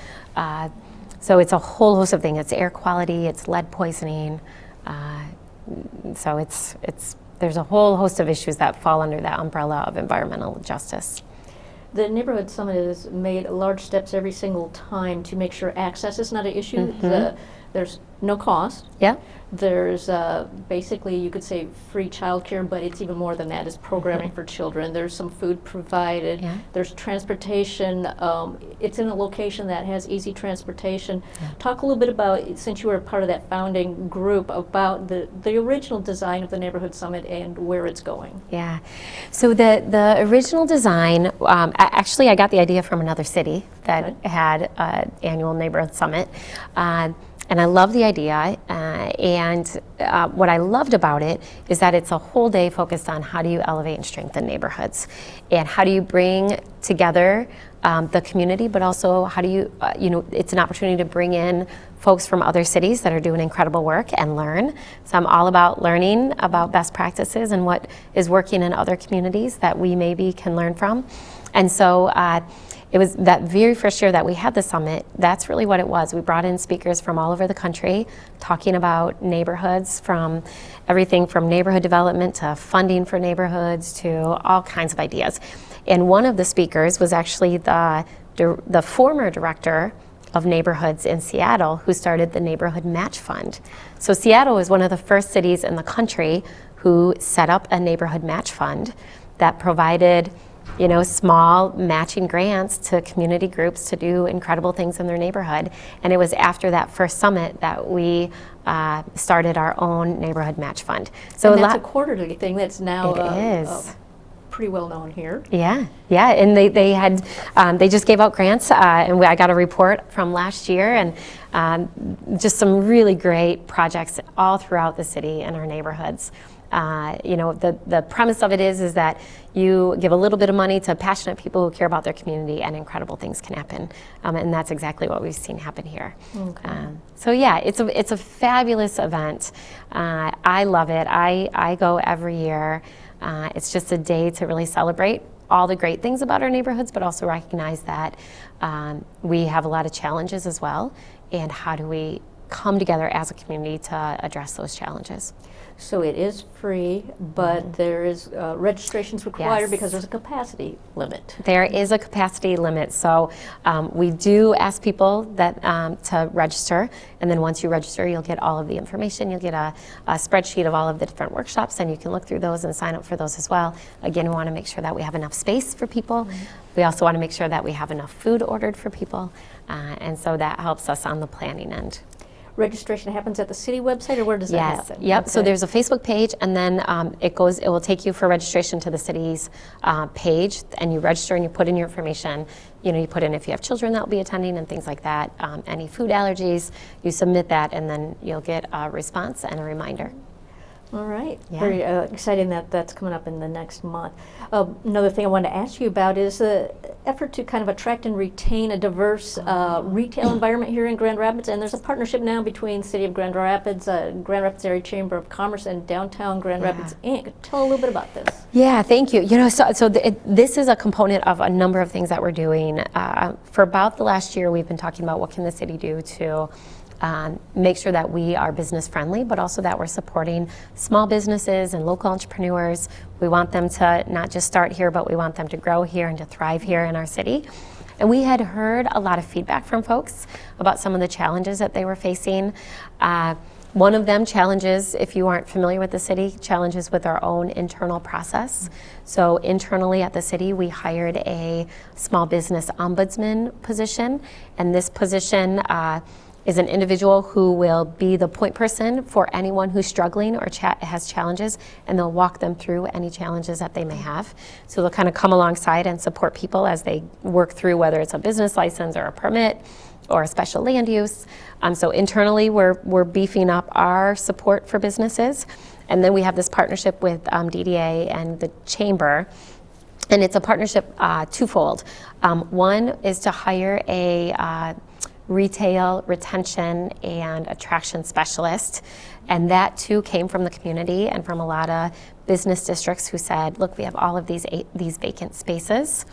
So it's a whole host of things. It's air quality, it's lead poisoning. So there's a whole host of issues that fall under that umbrella of environmental justice. The Neighborhood Summit has made large steps every single time to make sure access is not an issue. There's no cost. Yeah. There's basically, you could say, free childcare, but it's even more than that. It's programming for children. There's some food provided. Yeah. There's transportation. It's in a location that has easy transportation. Yeah. Talk a little bit about, since you were part of that founding group, about the original design of the Neighborhood Summit and where it's going. Yeah. So the original design, actually I got the idea from another city that had an annual Neighborhood Summit. And I love the idea, and what I loved about it is that it's a whole day focused on how do you elevate and strengthen neighborhoods, and how do you bring together the community, but also how do you, it's an opportunity to bring in folks from other cities that are doing incredible work and learn. So I'm all about learning about best practices and what is working in other communities that we maybe can learn from. And so it was that very first year that we had the summit, that's really what it was. We brought in speakers from all over the country talking about neighborhoods, from everything from neighborhood development to funding for neighborhoods to all kinds of ideas. And one of the speakers was actually the former director of neighborhoods in Seattle, who started the Neighborhood Match Fund. So Seattle was one of the first cities in the country who set up a neighborhood match fund that provided small matching grants to community groups to do incredible things in their neighborhood. And it was after that first summit that we started our own neighborhood match fund. So and that's a quarterly thing that's now it is. Pretty well known here. Yeah, and they just gave out grants, and I got a report from last year, and just some really great projects all throughout the city and our neighborhoods. The premise of it is that you give a little bit of money to passionate people who care about their community, and incredible things can happen. And that's exactly what we've seen happen here. Okay. So yeah, it's a fabulous event. I love it. I go every year. It's just a day to really celebrate all the great things about our neighborhoods, but also recognize that we have a lot of challenges as well, and how do we come together as a community to address those challenges. So it is free, but there is registrations required. Yes. Because there's a capacity limit. There is a capacity limit, so we do ask people that to register, and then once you register, you'll get all of the information. You'll get a spreadsheet of all of the different workshops, and you can look through those and sign up for those as well. Again, we want to make sure that we have enough space for people. We also want to make sure that we have enough food ordered for people, and so that helps us on the planning end. Registration happens at the city website, or where does that happen? Yep. Okay. So there's a Facebook page, and then it will take you for registration to the city's page, and you register and you put in your information. You put in if you have children that will be attending and things like that. Any food allergies, you submit that, and then you'll get a response and a reminder. All right. Yeah. Very exciting that that's coming up in the next month. Another thing I wanted to ask you about is the effort to kind of attract and retain a diverse retail environment here in Grand Rapids. And there's a partnership now between City of Grand Rapids, Grand Rapids Area Chamber of Commerce, and Downtown Grand Rapids Inc. Tell a little bit about this. Yeah, thank you. This is a component of a number of things that we're doing. For about the last year, we've been talking about what can the city do to make sure that we are business friendly, but also that we're supporting small businesses and local entrepreneurs. We want them to not just start here, but we want them to grow here and to thrive here in our city. And we had heard a lot of feedback from folks about some of the challenges that they were facing. One of them, challenges, if you aren't familiar with the city, challenges with our own internal process. So internally at the city, we hired a small business ombudsman position, and this position is an individual who will be the point person for anyone who's struggling or has challenges, and they'll walk them through any challenges that they may have. So they'll kind of come alongside and support people as they work through whether it's a business license or a permit or a special land use. So internally, we're beefing up our support for businesses. And then we have this partnership with DDA and the Chamber. And it's a partnership twofold. One is to hire a retail retention and attraction specialist. And that too came from the community and from a lot of business districts who said, look, we have all of these vacant spaces.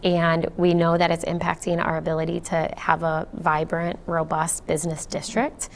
And we know that it's impacting our ability to have a vibrant, robust business district,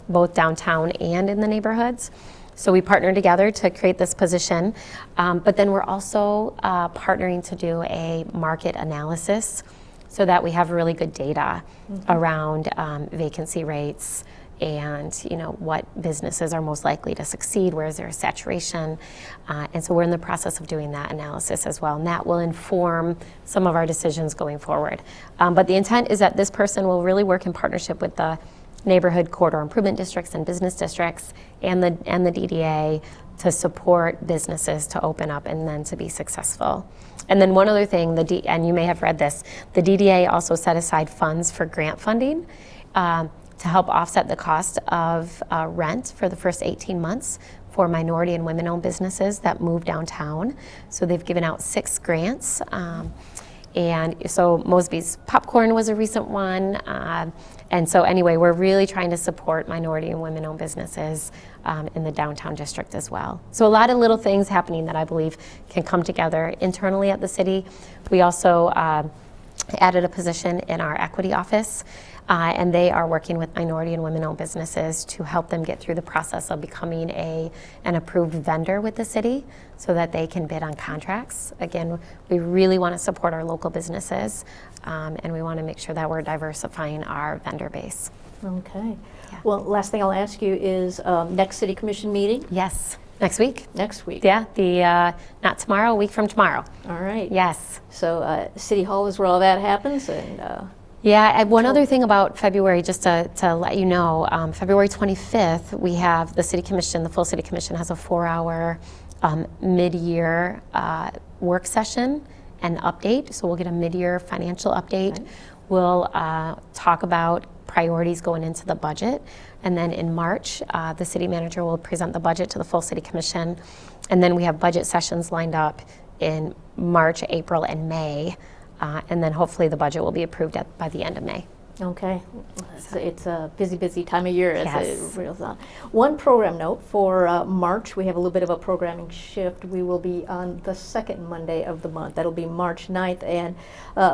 both downtown and in the neighborhoods. So we partnered together to create this position. But then we're also partnering to do a market analysis so that we have really good data around vacancy rates and what businesses are most likely to succeed, where is there a saturation. And so we're in the process of doing that analysis as well, and that will inform some of our decisions going forward. But the intent is that this person will really work in partnership with the neighborhood corridor improvement districts and business districts and the DDA to support businesses to open up and then to be successful. And then one other thing, and you may have read this, the DDA also set aside funds for grant funding to help offset the cost of rent for the first 18 months for minority and women-owned businesses that move downtown. So they've given out 6 grants. And so Mosby's Popcorn was a recent one. And so anyway, we're really trying to support minority and women-owned businesses in the downtown district as well. So a lot of little things happening that I believe can come together internally at the city. We also added a position in our equity office. And they are working with minority and women-owned businesses to help them get through the process of becoming an approved vendor with the city so that they can bid on contracts. Again, we really want to support our local businesses, and we want to make sure that we're diversifying our vendor base. Okay. Yeah. Well, last thing I'll ask you is next City Commission meeting? Yes, next week. Next week. Yeah, not tomorrow, a week from tomorrow. All right. Yes. So City Hall is where all that happens, and Yeah, and one other thing about February, just to let you know, February 25th, we have the City Commission, the full City Commission has a 4-hour mid-year work session and update. So we'll get a mid-year financial update. Right. We'll talk about priorities going into the budget. And then in March, the City Manager will present the budget to the full City Commission. And then we have budget sessions lined up in March, April, and May. And then hopefully the budget will be approved by the end of May. Okay. It's a busy time of year as Yes. it reels on. One program note for March, we have a little bit of a programming shift. We will be on the second Monday of the month. That'll be March 9th. And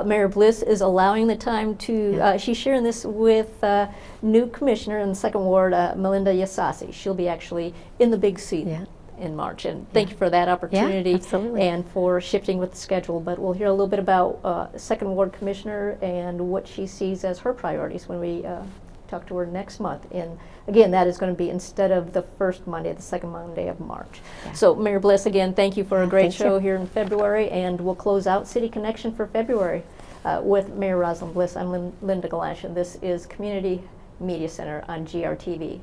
Mayor Bliss is allowing the time to, she's sharing this with new commissioner in the Second Ward, Linda Gellasch. She'll be actually in the big seat. Yeah. In March, and thank you for that opportunity. Yeah, absolutely. And for shifting with the schedule. But we'll hear a little bit about Second Ward Commissioner and what she sees as her priorities when we talk to her next month. And again, that is going to be instead of the first Monday, the second Monday of March. Yeah. So Mayor Bliss, again, thank you for a great show here in February, and we'll close out City Connection for February with Mayor Rosalynn Bliss. I'm Linda Gellasch, and this is Community Media Center on GRTV.